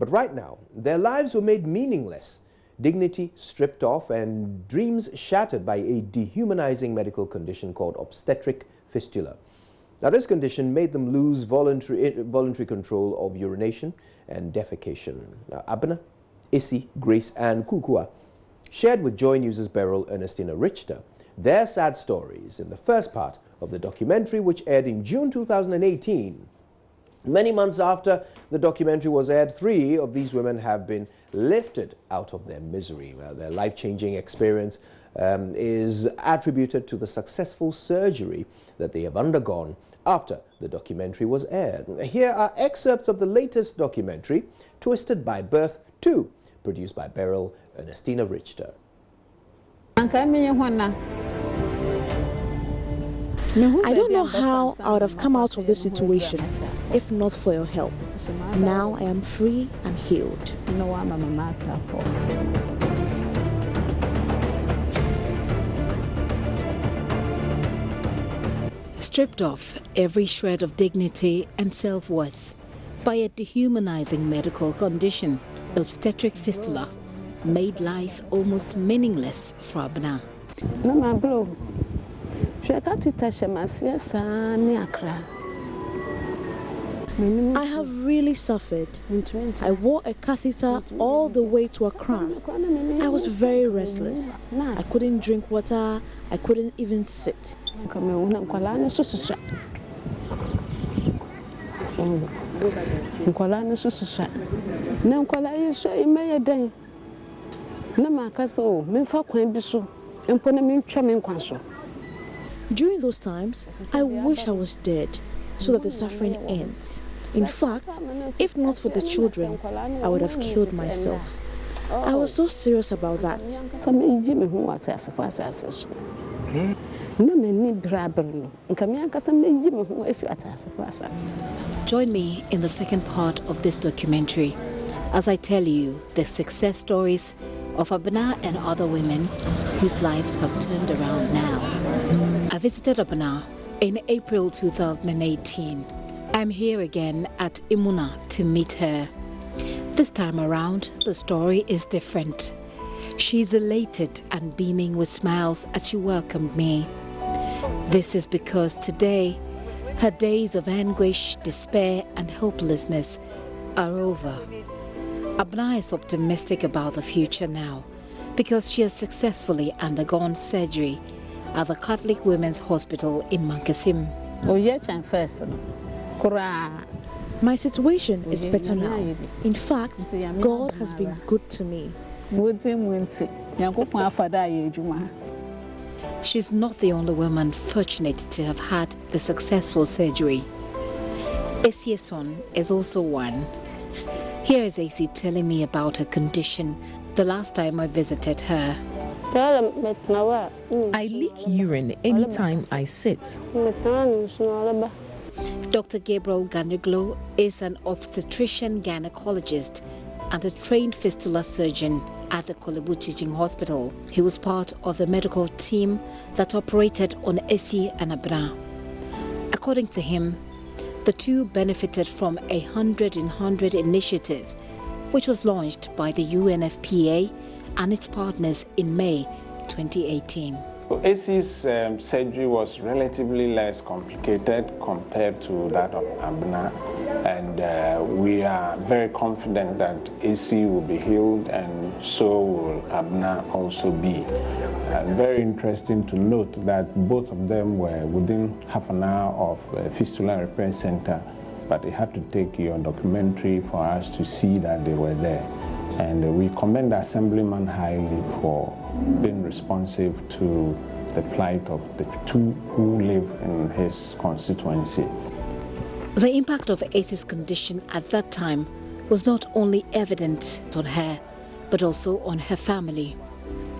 But right now, their lives were made meaningless, dignity stripped off, and dreams shattered by a dehumanizing medical condition called obstetric fistula. Now, this condition made them lose voluntary control of urination and defecation. Now, Abena, Issy, Grace, and Kukua shared with Joy News' Beryl Ernestina Richter their sad stories in the first part of the documentary, which aired in June 2018. Many months after the documentary was aired, 3 of these women have been lifted out of their misery. Their life-changing experience is attributed to the successful surgery that they have undergone after the documentary was aired. Here are excerpts of the latest documentary, Twisted by Birth 2, produced by Beryl Ernestina Richter. I don't know how I would have come out of this situation if not for your help. Now I am free and healed. Stripped off every shred of dignity and self-worth by a dehumanizing medical condition, obstetric fistula made life almost meaningless for Abena. I have really suffered. I wore a catheter all the way to Accra. I was very restless. I couldn't drink water. I couldn't even sit. During those times, I wish I was dead so that the suffering ends. In fact, if not for the children, I would have killed myself. I was so serious about that. Join me in the second part of this documentary as I tell you the success stories of Abena and other women whose lives have turned around now. I visited Abena in April 2018. I'm here again at Imuna to meet her. This time around, the story is different. She's elated and beaming with smiles as she welcomed me. This is because today, her days of anguish, despair, and hopelessness are over. Abena is optimistic about the future now because she has successfully undergone surgery at the Catholic Women's Hospital in Mankasim. My situation is better now. In fact, God has been good to me. She's not the only woman fortunate to have had the successful surgery. Essie's son is also one. Here is Essie telling me about her condition the last time I visited her. I leak urine anytime I sit. Dr. Gabriel Ganeglo is an obstetrician gynecologist and a trained fistula surgeon at the Kolebu Teaching Hospital. He was part of the medical team that operated on Essie and Abena. According to him, the two benefited from a 100 in 100 initiative, which was launched by the UNFPA and its partners in May 2018. Essie's surgery was relatively less complicated compared to that of Abena, and we are very confident that Essie will be healed, and so will Abena also be. Very interesting to note that both of them were within half an hour of Fistula Repair Center, but it had to take your documentary for us to see that they were there. And we commend the Assemblyman highly for being responsive to the plight of the two who live in his constituency. The impact of Essie's condition at that time was not only evident on her, but also on her family.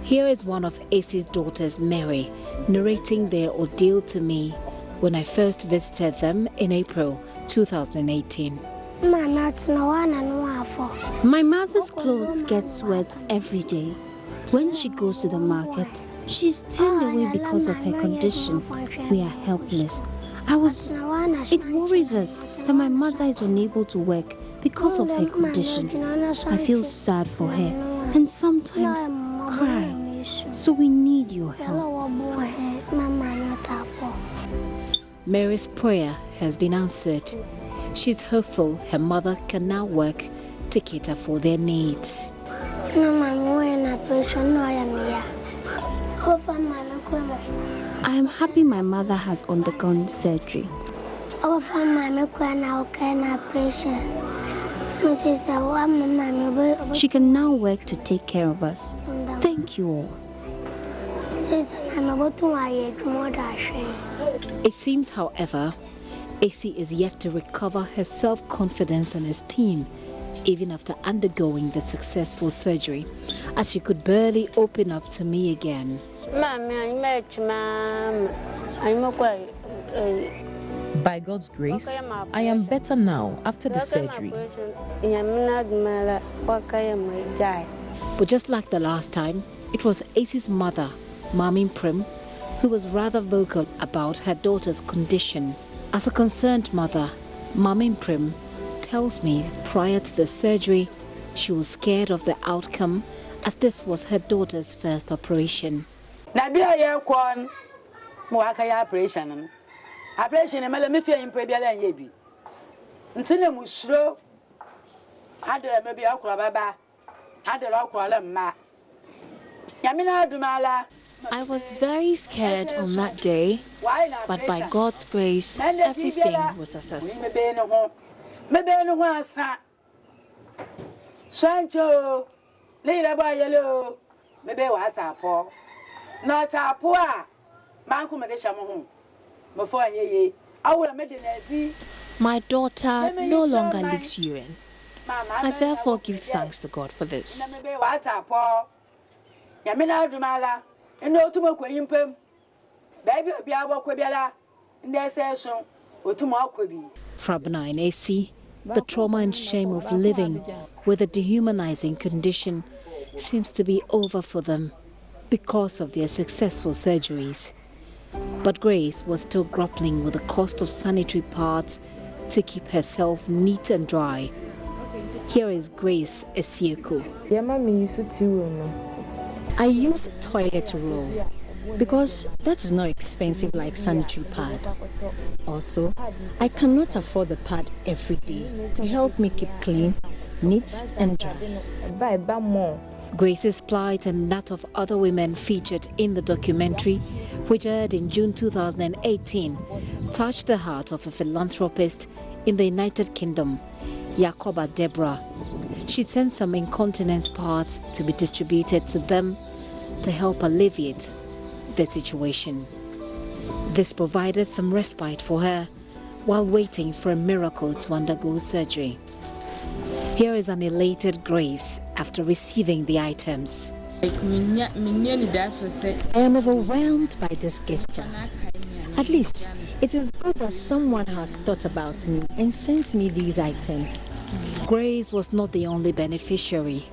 Here is one of Essie's daughters, Mary, narrating their ordeal to me when I first visited them in April 2018. My mother's clothes get wet every day. When she goes to the market, she's turned away because of her condition. We are helpless. It worries us that my mother is unable to work because of her condition. I feel sad for her and sometimes cry. So we need your help. Mary's prayer has been answered. She's hopeful her mother can now work to cater for their needs. I am happy my mother has undergone surgery. She can now work to take care of us. Thank you all. It seems, however, AC is yet to recover her self-confidence and esteem even after undergoing the successful surgery, as she could barely open up to me again. By God's grace, I am better now after the surgery. But just like the last time, it was AC's mother, Mamin Prim, who was rather vocal about her daughter's condition. As a concerned mother, Mamin Prim tells me prior to the surgery, she was scared of the outcome as this was her daughter's first operation. Operation, me fear in Prebiala and Yebi. Until Mushro had maybe Aqua Baba, had a Aqua Ma. Yamina Dumala. I was very scared on that day, but by God's grace, everything was successful. Maybe no one, sir. Sancho, later by yellow, maybe what a poor. Not a poor. Manco Medeshamon. Before ye, I will make it. My daughter no longer leaks urine. I therefore give thanks to God for this. What a poor. Yamina Dumala, and no tomorrow impem. Baby, be our quabiala, and their session, or tomorrow quabi. Frabna and AC, the trauma and shame of living with a dehumanizing condition seems to be over for them because of their successful surgeries. But Grace was still grappling with the cost of sanitary pads to keep herself neat and dry. Here is Grace Esieko. I use toilet roll because that is not expensive like sanitary pad. Also, I cannot afford the pad every day to help me keep clean, neat and dry. Grace's plight and that of other women featured in the documentary, which aired in June 2018, touched the heart of a philanthropist in the United Kingdom, Yakoba Deborah. She sent some incontinence pads to be distributed to them to help alleviate the situation. This provided some respite for her while waiting for a miracle to undergo surgery. Here is an elated Grace after receiving the items. I am overwhelmed by this gesture. At least, it is good that someone has thought about me and sent me these items. Grace was not the only beneficiary.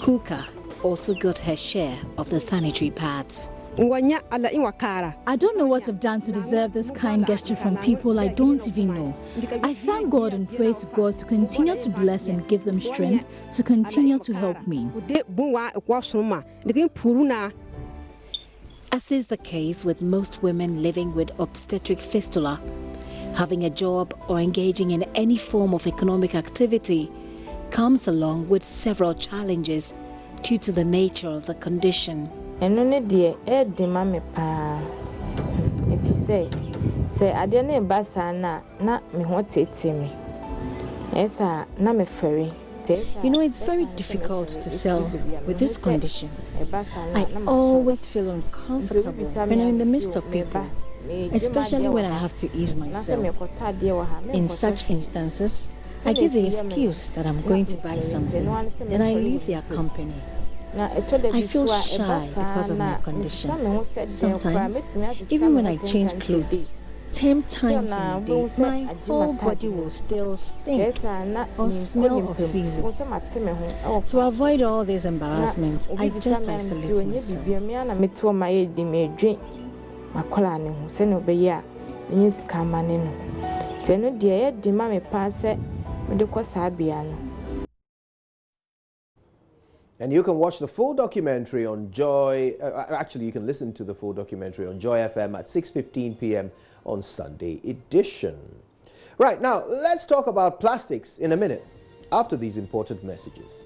Kuka also got her share of the sanitary pads. I don't know what I've done to deserve this kind gesture from people I don't even know. I thank God and pray to God to continue to bless and give them strength to continue to help me. As is the case with most women living with obstetric fistula, having a job or engaging in any form of economic activity comes along with several challenges due to the nature of the condition. And only dear, demand me pa. If you say I didn't basana, not me what it me. Yes, na me ferry. You know, it's very difficult to sell with this condition. I always feel uncomfortable when I'm in the midst of people, especially when I have to ease myself. In such instances, I give the excuse that I'm going to buy something, then I leave their company. I feel shy because of my condition. Sometimes, even when I change clothes 10 times in a day, my whole body will still stink or smell of feces. To avoid all this embarrassment, I just isolate myself. mede kɔ saa bea no. And you can watch the full documentary on Joy, actually you can listen to the full documentary on Joy FM at 6:15 p.m. on Sunday edition. Right, now let's talk about plastics in a minute after these important messages.